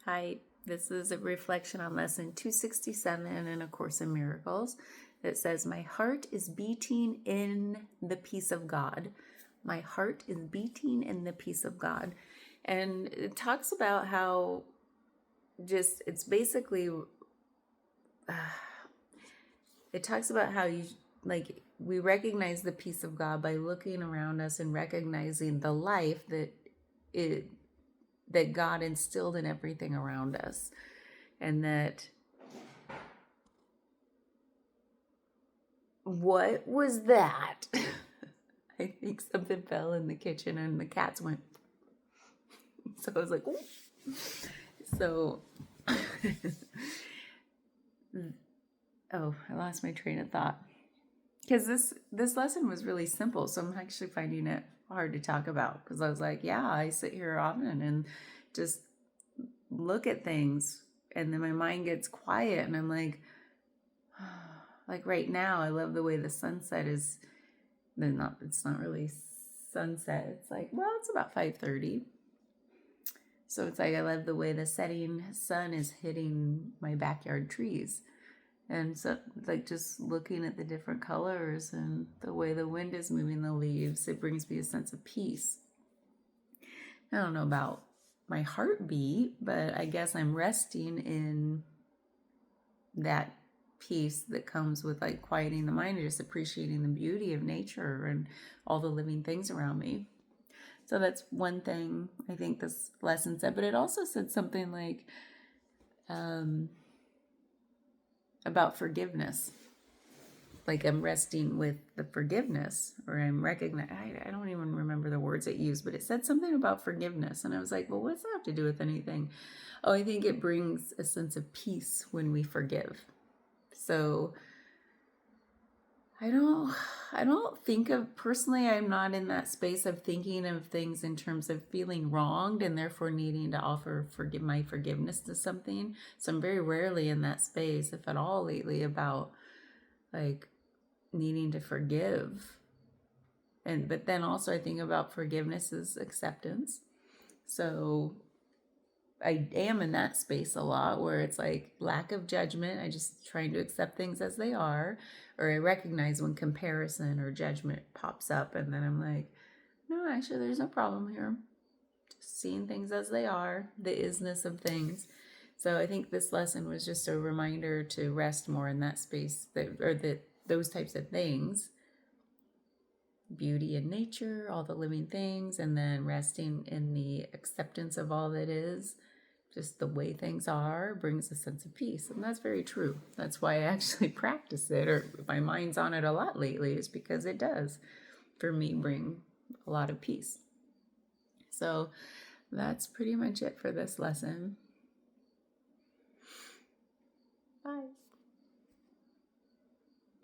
Hi, this is a reflection on lesson 267 in A Course in Miracles. It says, my heart is beating in the peace of God. My heart is beating in the peace of God. And it talks about how it's basically, it talks about how we recognize the peace of God by looking around us and recognizing the life that God instilled in everything around us. And that what was that? I think something fell in the kitchen and the cats went. So I was like, ooh. So, oh, I lost my train of thought. Because this lesson was really simple. So I'm actually finding it hard to talk about. Because I was like, yeah, I sit here often and just look at things. And then my mind gets quiet. And I'm like, like right now, I love the way the sunset is. It's not really sunset. It's like, well, it's about 5:30. So it's like I love the way the setting sun is hitting my backyard trees. And so like just looking at the different colors and the way the wind is moving the leaves, it brings me a sense of peace. I don't know about my heartbeat, but I guess I'm resting in that peace that comes with like quieting the mind and just appreciating the beauty of nature and all the living things around me. So that's one thing I think this lesson said, but it also said something like about forgiveness. Like I'm resting with the forgiveness, or I'm recognizing, I don't even remember the words it used, but it said something about forgiveness. And I was like, well, what's that have to do with anything? Oh, I think it brings a sense of peace when we forgive. So I don't think of, personally, I'm not in that space of thinking of things in terms of feeling wronged and therefore needing to offer my forgiveness to something. So I'm very rarely in that space, if at all, lately, about like needing to forgive. But then also I think about forgiveness as acceptance. So I am in that space a lot where it's like lack of judgment. I just trying to accept things as they are, or I recognize when comparison or judgment pops up, and then I'm like, no, actually, there's no problem here. Just seeing things as they are, the isness of things. So I think this lesson was just a reminder to rest more in that space, those types of things. Beauty in nature, all the living things, and then resting in the acceptance of all that is. Just the way things are brings a sense of peace. And that's very true. That's why I actually practice it, or my mind's on it a lot lately, is because it does, for me, bring a lot of peace. So that's pretty much it for this lesson. Bye.